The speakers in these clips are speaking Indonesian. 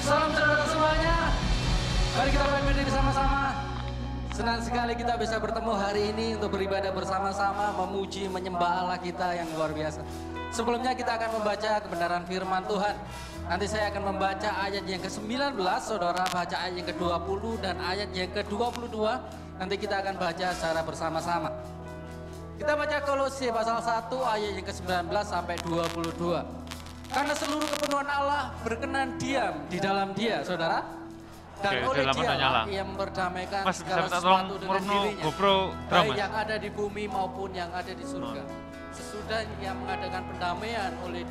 Salam saudara semuanya. Mari kita berdiri bersama-sama. Senang sekali kita bisa bertemu hari ini untuk beribadah bersama-sama, memuji, menyembah Allah kita yang luar biasa. Sebelumnya kita akan membaca kebenaran firman Tuhan. Nanti saya akan membaca ayat yang ke-19, saudara baca ayat yang ke-20 dan ayat yang ke-22. Nanti kita akan baca secara bersama-sama. Kita baca Kolose pasal 1 ayat yang ke-19 sampai 22. Karena seluruh kepenuhan Allah berkenan diam di dalam Dia, saudara. Dan oleh Dia yang memperdamaikan segala sesuatu dengan dirinya, baik yang ada di bumi maupun yang ada di surga. Sesudah yang mengadakan pendamaian oleh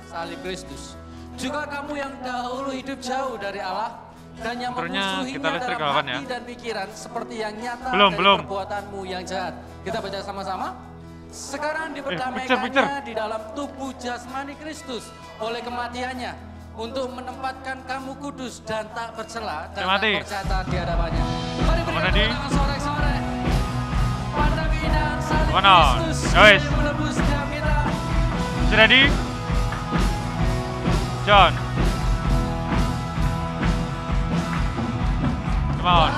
salib Kristus. Juga kamu yang dahulu hidup jauh dari Allah dan yang memusuhinya dalam hati dan pikiran seperti yang nyata dari perbuatanmu yang jahat. Kita baca sama-sama. Sekarang diperdamaikannya di dalam tubuh jasmani Kristus oleh kematiannya untuk menempatkan kamu kudus dan tak bercela dan tak bercacat di hadapannya. Mari berikan tangan sore-sore. Pandang indah salib Kristus yang menebus setiap kita. Ready? John. Come on.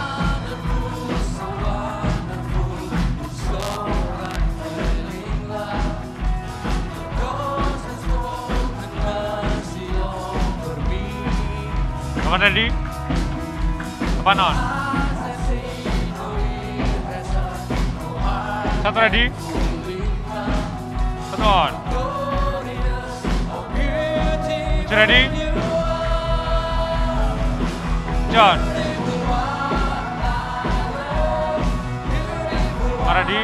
Come on, ready? Come on. Satu ready? Satu on. Ready? John. Ready?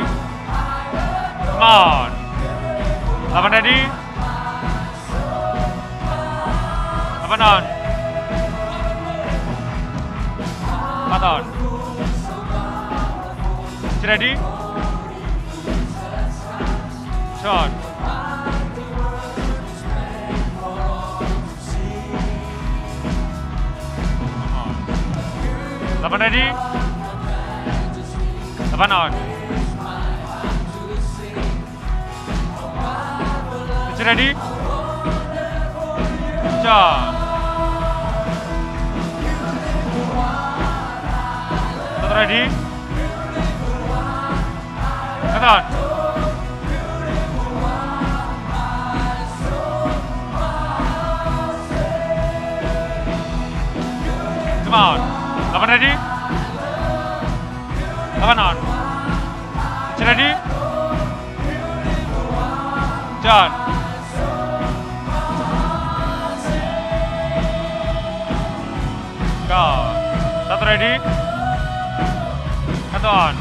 Come on. 8 ready? 8 on. 4 on. Ready? John. 8 ready? 8 on. It's ready? John. 1 ready? Come on. Come on. 8 ready? 8 on. It's ready? John. Go. 1 ready? 1 on.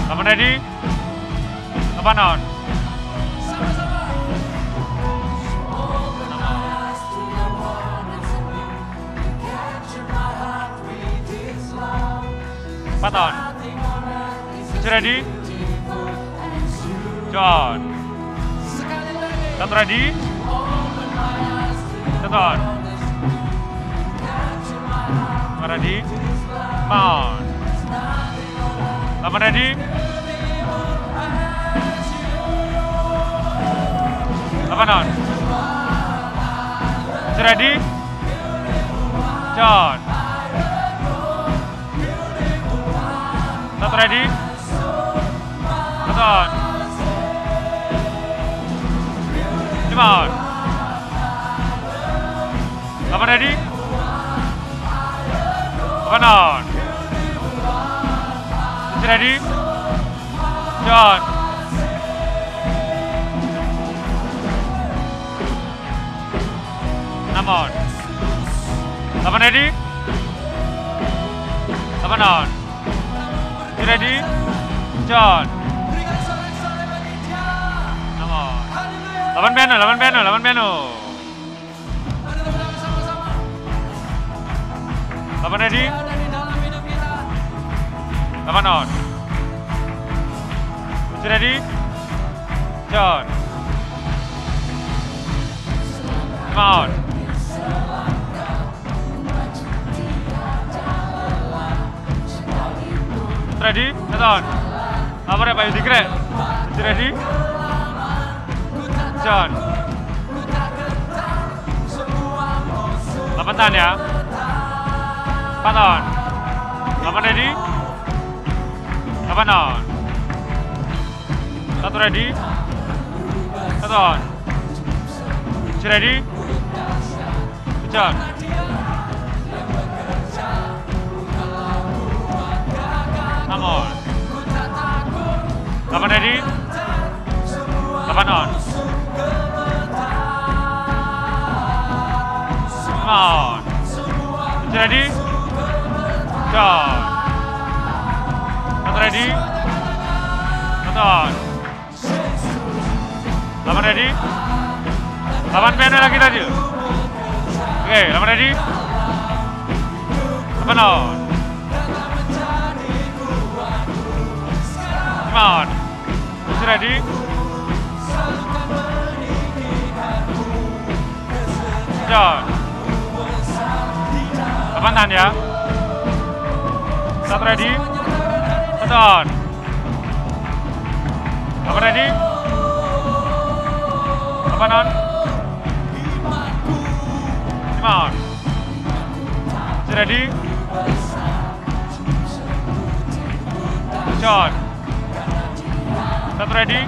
8 ready? 8 on. Paton. Is ready? John. Satu ready? Satu on. Ready? On. 8 ready? 8 on. Is ready? John. Satu ready? Satu on. Come on. 8 ready. 8 on. 6 ready. John. 6 on. 8 ready. 8 on. 6 ready. John. 6 on. 8 piano, 8 piano, 8 piano. 8 ready. 8 on. 6 ready. John. 5 on. Ready? Set on. Apa ya Pak Yudi Grek? Ready? John. 8 tahan ya. 4 on. 8 ready. 8 on. 1 ready. 1 on. 6 ready. John. 6 on. 8 ready. 8 on. 5 on. 6 ready. John. 1 ready. 1 on. 8 ready. 8 piano lagi tadi. Oke, 8 ready. 8 on. 5 on. 6 ready. John. 8 tahan ya. 1 ready. 1 on. 8 ready. 8 on. 5 on. 6 ready. John. 1 ready.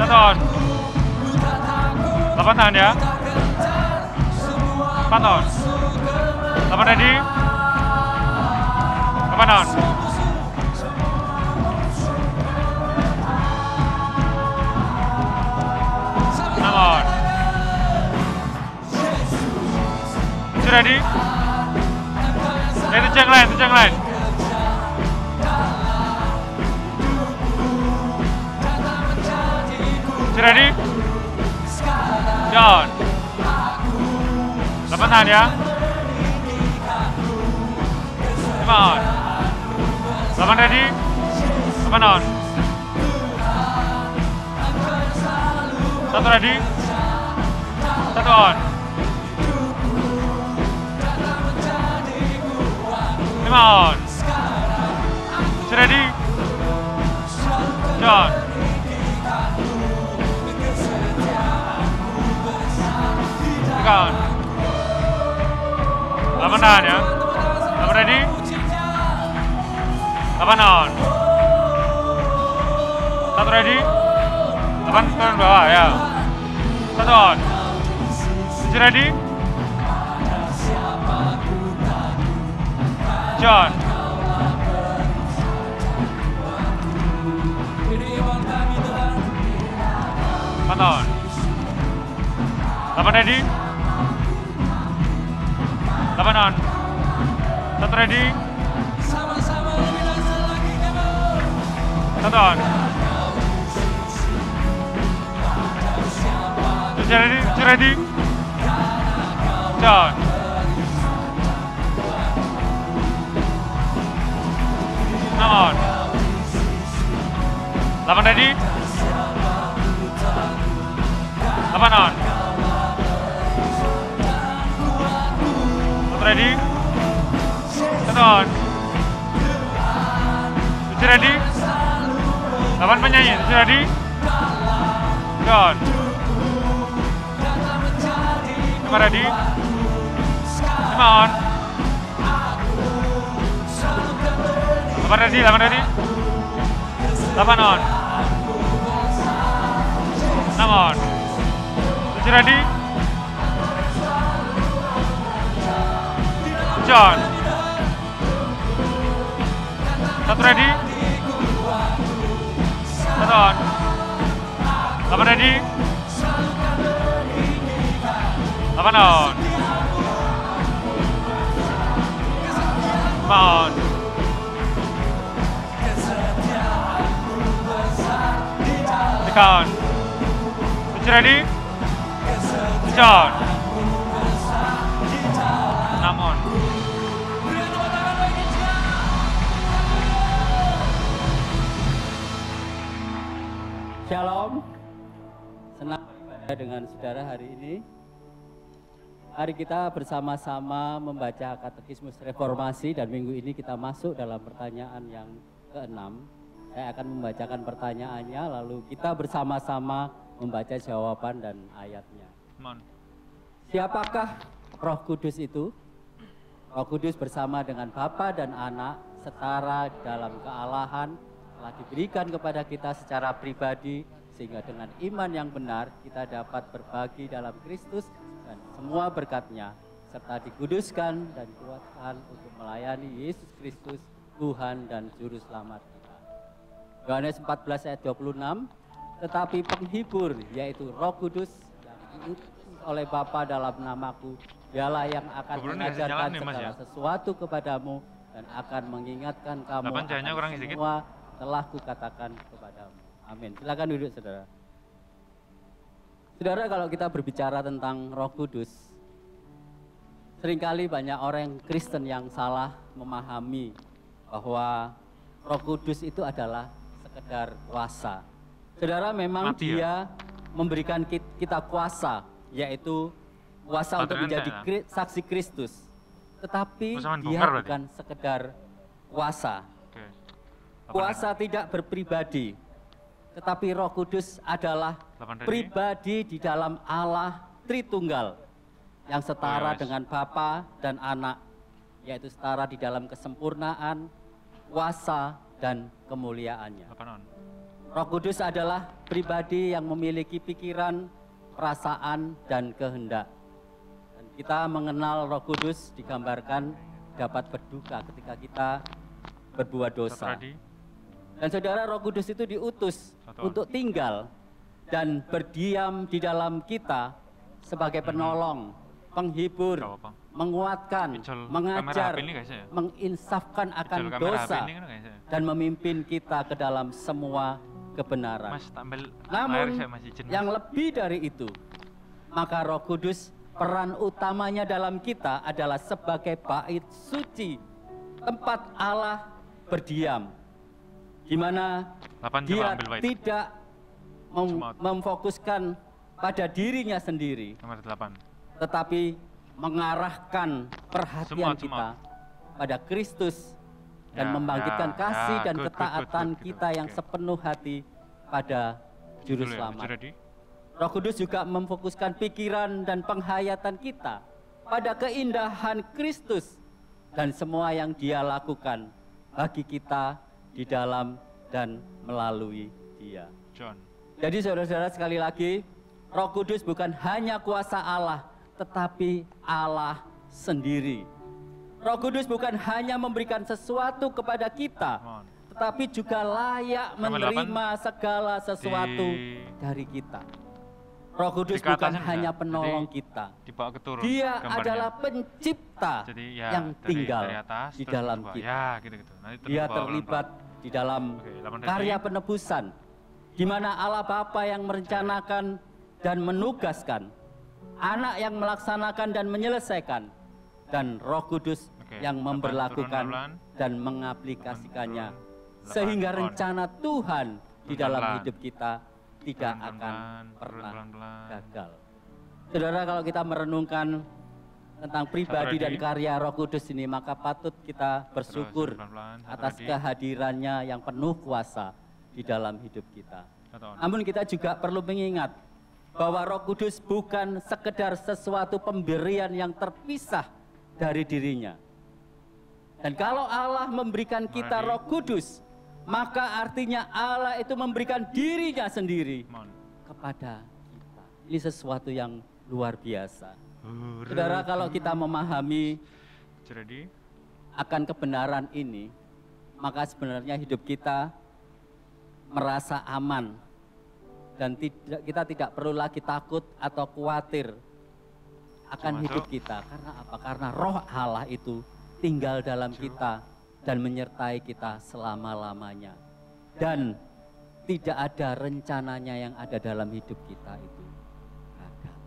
1 on. 8 tahan ya. 4 on. 8 ready. 8 on. 6 on. 6 ready. Itu cek lain, 6 ready. John. 8 tahan ya. 5 on. 8 ready. 8 on. 1 ready. 1 on. 5 on. 6 ready. John. 3 on. 8 tahan ya. 8 ready. 8 on. 1 ready. 8 turun bawah ya. 1 on. 6 ready. John. 4 on. 8 ready. 8 on. 1 ready. 1 on. 6 ready. 6 ready. John. 6 on. 8 ready. 8 on. 1 ready. 1 on. 6 ready. 8 penyanyi. 6 ready. John. 5 ready. 5 on. 8 ready. 8 ready. 8 on. Come on. Is you ready? John. Satu ready? Satu on. 8 ready? 8 on. Come on. Count. Is you ready? John. 6 on. Shalom, senang berada dengan saudara hari ini. Hari kita bersama-sama membaca Katekismus Reformasi dan minggu ini kita masuk dalam pertanyaan yang ke-6. Saya akan membacakan pertanyaannya lalu kita bersama-sama membaca jawaban dan ayatnya. Siapakah Roh Kudus itu? Roh Kudus bersama dengan Bapa dan Anak setara dalam kealahan telah diberikan kepada kita secara pribadi sehingga dengan iman yang benar kita dapat berbagi dalam Kristus dan semua berkat-Nya serta dikuduskan dan dikuatkan untuk melayani Yesus Kristus Tuhan dan Juru Selamat kita. Yohanes 14 ayat 26, tetapi penghibur yaitu Roh Kudus yang diutus oleh Bapa dalam namaku, dialah yang akan mengajarkan segala sesuatu kepadamu dan akan mengingatkan kamu akan semua telah kukatakan kepadamu. Amin. Silakan duduk saudara. Saudara, kalau kita berbicara tentang Roh Kudus, seringkali banyak orang Kristen yang salah memahami bahwa Roh Kudus itu adalah sekedar kuasa. Saudara, memang dia memberikan kita kuasa, yaitu kuasa untuk menjadi saksi Kristus. Tetapi dia bukan sekedar kuasa. Kuasa tidak berpribadi, tetapi Roh Kudus adalah pribadi di dalam Allah Tritunggal yang setara dengan Bapa dan Anak, yaitu setara di dalam kesempurnaan, kuasa, dan kemuliaannya. Roh Kudus adalah pribadi yang memiliki pikiran, perasaan, dan kehendak. Dan kita mengenal Roh Kudus digambarkan dapat berduka ketika kita berbuat dosa. Dan saudara, Roh Kudus itu diutus untuk tinggal dan berdiam di dalam kita sebagai penolong, penghibur, menguatkan, mengajar, menginsafkan akan dosa, dan memimpin kita ke dalam semua kebenaran. Namun yang lebih dari itu, maka Roh Kudus peran utamanya dalam kita adalah sebagai bait suci, tempat Allah berdiam, di mana dia tidak memfokuskan pada dirinya sendiri, tetapi mengarahkan perhatian kita pada Kristus dan membangkitkan kasih dan ketaatan kita yang sepenuh hati pada Juru Selamat. Roh Kudus juga memfokuskan pikiran dan penghayatan kita pada keindahan Kristus dan semua yang Dia lakukan bagi kita di dalam dan melalui Dia. Jadi saudara-saudara, sekali lagi, Roh Kudus bukan hanya kuasa Allah, tetapi Allah sendiri. Roh Kudus bukan hanya memberikan sesuatu kepada kita, tetapi juga layak menerima segala sesuatu dari kita. Roh Kudus bukan hanya penolong kita, Dia adalah pencipta yang tinggal di dalam kita. Dia terlibat di dalam karya penebusan, di mana Allah Bapa yang merencanakan dan menugaskan, Anak yang melaksanakan dan menyelesaikan, dan Roh Kudus yang memberlakukan dan mengaplikasikannya, sehingga rencana Tuhan di dalam hidup kita tidak akan pernah gagal. Saudara, kalau kita merenungkan tentang pribadi dan karya Roh Kudus ini, maka patut kita bersyukur atas kehadirannya yang penuh kuasa di dalam hidup kita. Namun kita juga perlu mengingat bahwa Roh Kudus bukan sekedar sesuatu pemberian yang terpisah dari dirinya. Dan kalau Allah memberikan kita Roh Kudus, maka artinya Allah itu memberikan dirinya sendiri kepada Ini sesuatu yang luar biasa. Saudara, kalau kita memahami akan kebenaran ini, maka sebenarnya hidup kita merasa aman. Dan kita tidak perlu lagi takut atau khawatir akan hidup kita. Karena apa? Karena roh Allah itu tinggal dalam kita dan menyertai kita selama-lamanya. Dan tidak ada rencananya yang ada dalam hidup kita itu gagal.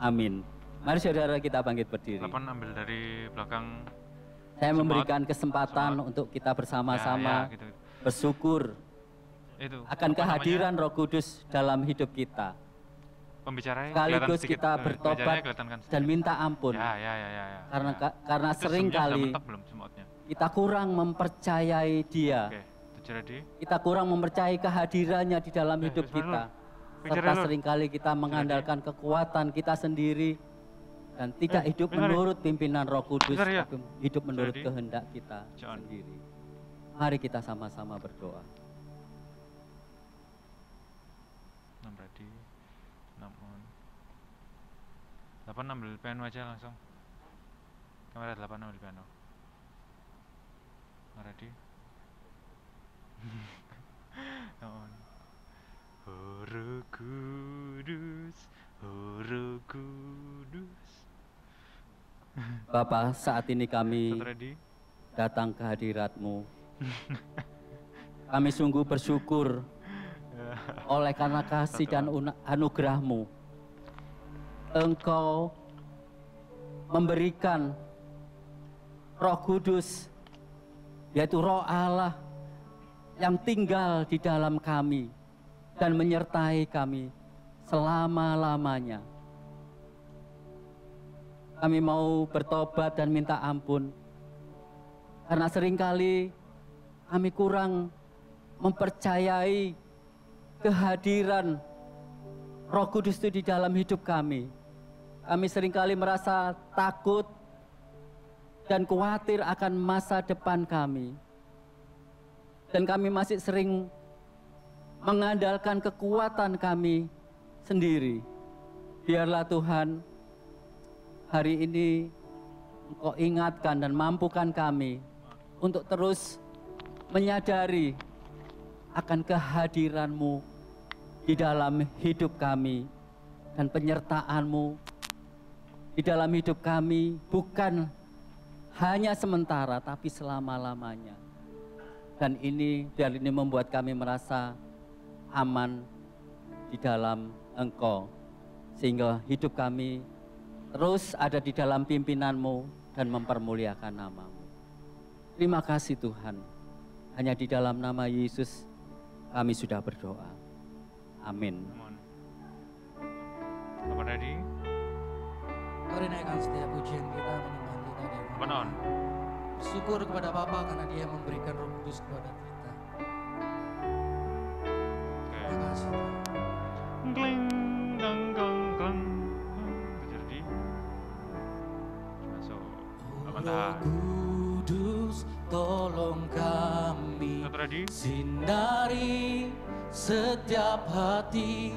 Amin. Mari saudara kita bangkit berdiri. 8 ambil dari belakang. Saya memberikan kesempatan untuk kita bersama-sama gitu. bersyukur akan kehadiran Roh Kudus dalam hidup kita. Pembicaranya sekaligus kita bertobat dan minta ampun. Karena sering kali kita kurang mempercayai Dia. Kita kurang mempercayai kehadirannya di dalam hidup kita. Serta seringkali kita mengandalkan kekuatan kita sendiri dan tidak hidup menurut pimpinan Roh Kudus, tapi hidup menurut kehendak kita sendiri. Mari kita sama-sama berdoa. 8 ambil piano aja langsung. Kamera 8 ambil piano. Ready? Roh Kudus, Roh Kudus. Bapa, saat ini kami datang ke hadirat-Mu. Kami sungguh bersyukur oleh karena kasih dan anugerah-Mu. Engkau memberikan Roh Kudus, yaitu Roh Allah yang tinggal di dalam kami dan menyertai kami selama-lamanya. Kami mau bertobat dan minta ampun, karena seringkali kami kurang mempercayai kehadiran Roh Kudus itu di dalam hidup kami. Kami seringkali merasa takut dan khawatir akan masa depan kami. Dan kami masih sering mengandalkan kekuatan kami sendiri. Biarlah Tuhan, hari ini Engkau ingatkan dan mampukan kami untuk terus menyadari akan kehadiran-Mu di dalam hidup kami dan penyertaan-Mu di dalam hidup kami, bukan hanya sementara tapi selama-lamanya. Dan biar ini membuat kami merasa aman di dalam Engkau, sehingga hidup kami terus ada di dalam pimpinan-Mu dan mempermuliakan nama-Mu. Terima kasih Tuhan, hanya di dalam nama Yesus kami sudah berdoa. Amin. Apa tadi? Mari naikkan setiap pujian kita, menyembah kita di Benar. Bersyukur kepada Bapa karena Dia memberikan Roh Kudus kepada kita. Terima kasih Tuhan. Gling, gang, gang, gang. Jadi masuk. Roh Kudus, tolong kami sinari setiap hati,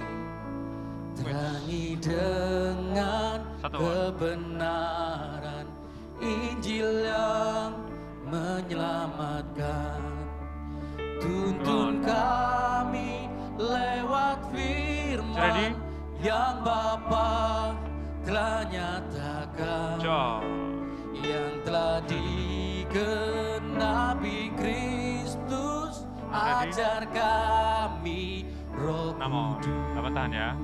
terangi dengan kebenaran Injil yang menyelamatkan. Tuntun kami lewat firman yang Bapa telah nyatakan, yang telah digenapi Kristus. Ajar kami Roh Kudus. Apa tahan ya?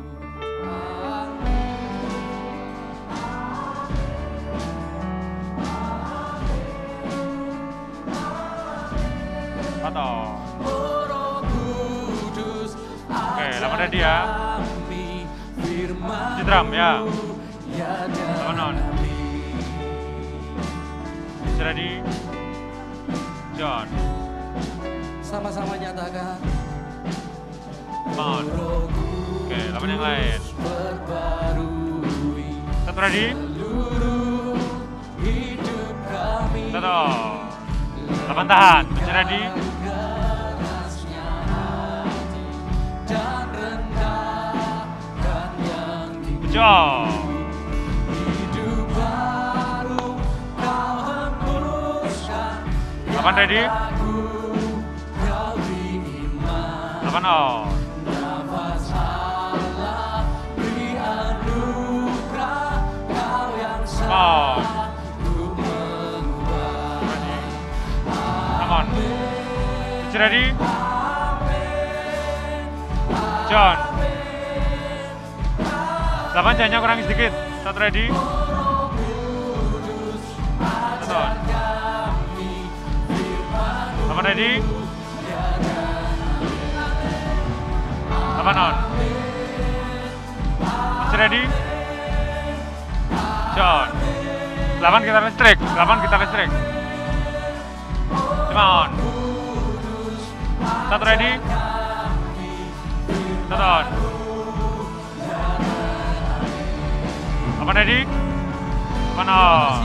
Atau oke, lama ada dia. Di drum ya. Non. Ready? John. Sama-sama nyatakan. Bangun. Oke, lawan yang lain. Satu ready? Satu. 8 tahan. Masih ready? John. Kapan ready? 8 on. Come on. Come on. Is ready? John. 8 jangan kurangi sedikit. Start ready. Start. 8 ready. 8 on. Is ready? John. 8 kita listrik. 8 kita listrik. 5 on. Start ready. Start on. 8 ready. 8 on.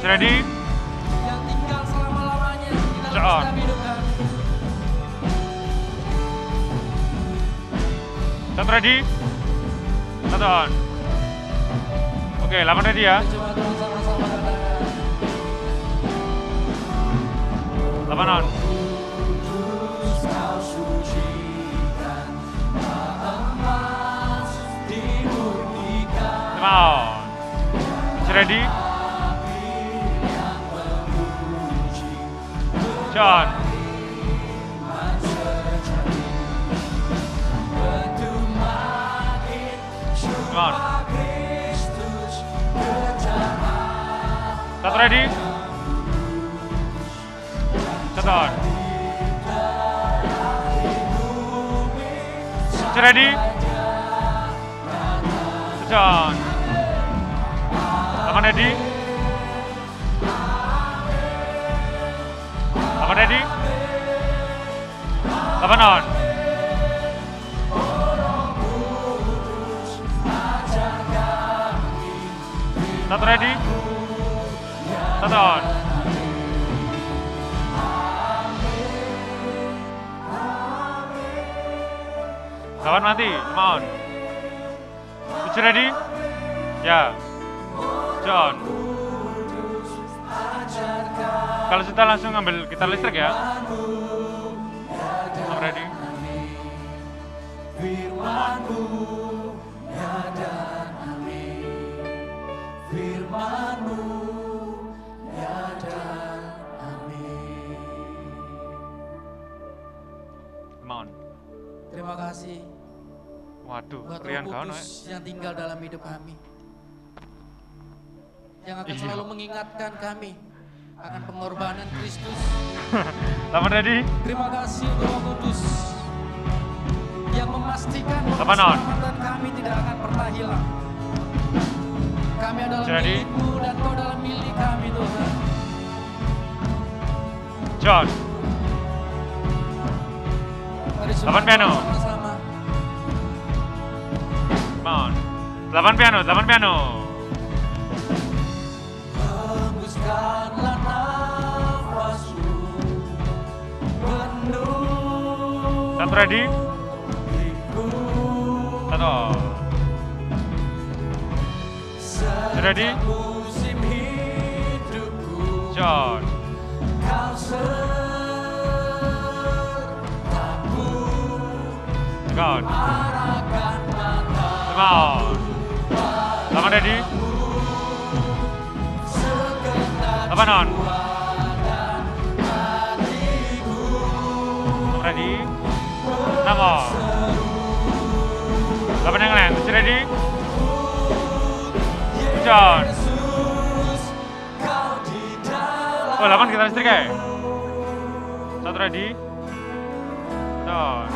Ready. Start on. Start ready. Start on. Oke, 8 ready ya. 8 on. On. Ready? John. Come on. Start ready? Start on. Ready? John. 8 ready? 8 ready? 8 on. Start ready? Start on. Kawan mati, 5 on. Switch ready? Ya. John. Kalau sudah langsung ambil gitar listrik ya. I'm ready. Come on. Terima kasih. Waduh, buat Rian Roh kau Kudus yang tinggal dalam hidup kami. Yang akan selalu mengingatkan kami akan pengorbanan Kristus. Selamat ready? Terima kasih untuk Roh Kudus yang memastikan bahwa keselamatan kami tidak akan pernah hilang. Kami adalah milik-Mu dan Kau adalah milik kami, Tuhan. John. 8 piano. Come on. 8 piano, 8 piano. Hembuskanlah nafas-Mu penuh. Satu ready? Satu. Ready? John. God. Come on. Selamat ready? 8 on. Ready? 6 on. 8 yang lain. Ready? John. Oh, 8 kita listrik ya? Satu ready? John.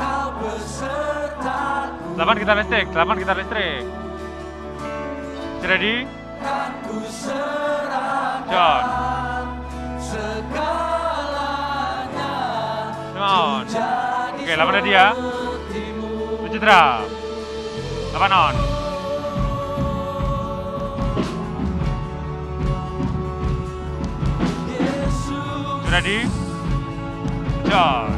8 kita listrik, 8 kita listrik. Ready? John. Come on. Oke, 8 ready ya. Citra. 8 on. Ready? John.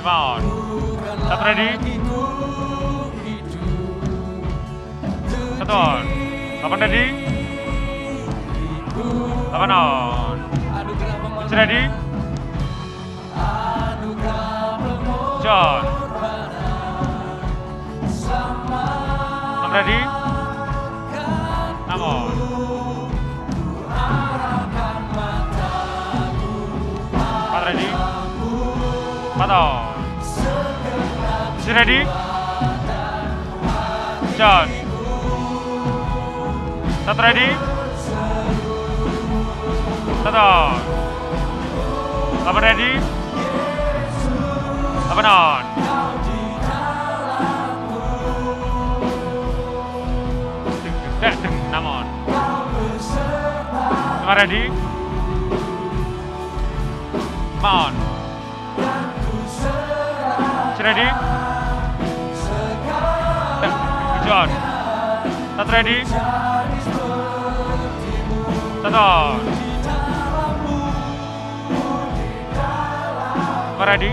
Come on. Satu ready. Satu on. 8 ready. 8 on. 7 ready. John. 6 ready. 6 on. 4 ready. 4 on. 7 ready. John. 1 ready. 1 on. 8 ready. 8 on. 6 on. 5 ready. 5 on. 6 ready. 7 on. 1 ready.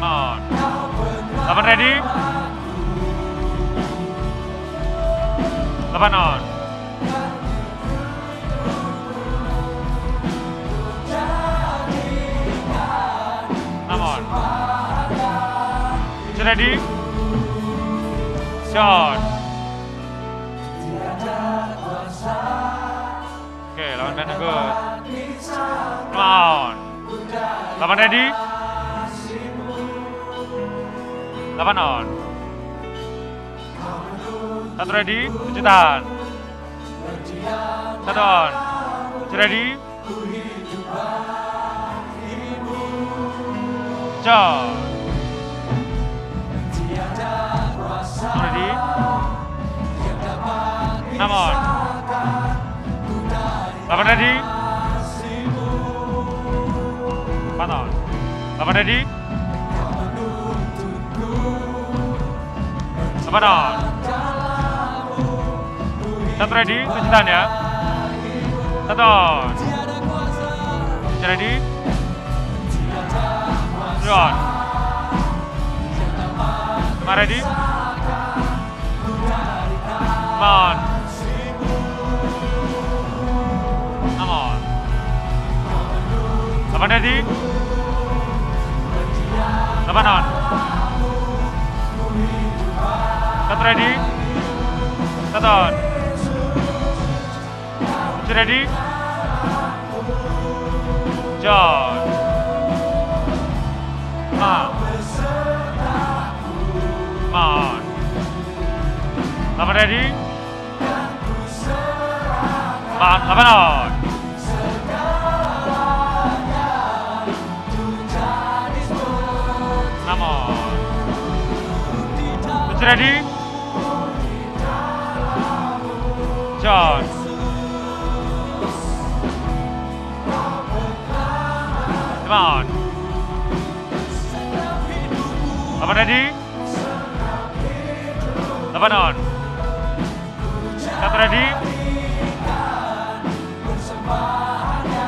1 on. 5 ready. On. 8 ready. 8 on. 6 on. 7 ready. Shot. Oke, lawan band good. Come on. 8 ready. 8 on. 1 ready. 7 tahan. 1 on. 7 ready. Shot. 6 ready. 6 on. 8 ready. 4 on. 8 ready. 8 on. 1 ready. 7 tahan ya. 1 on. 7 ready. 3 on. 5 ready. 5 on. 6 on. 8 ready. 8 on. 1 ready. 1 on. 7 ready. John. 5 on. 8 ready. 8 on. 6 on. 7 ready. John. 5 on. 8 ready. 8 on. 1 ready.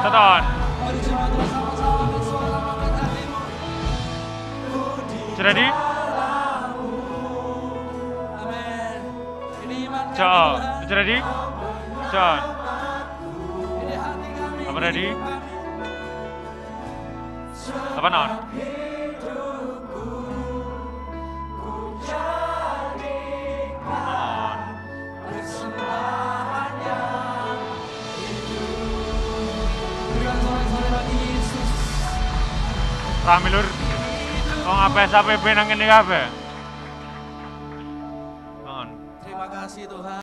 1 on. 7 ready. John. 7 ready. John. 8 ready. 8 on. Ramilur, wong APS APB nang kene kabeh. Terima kasih Tuhan.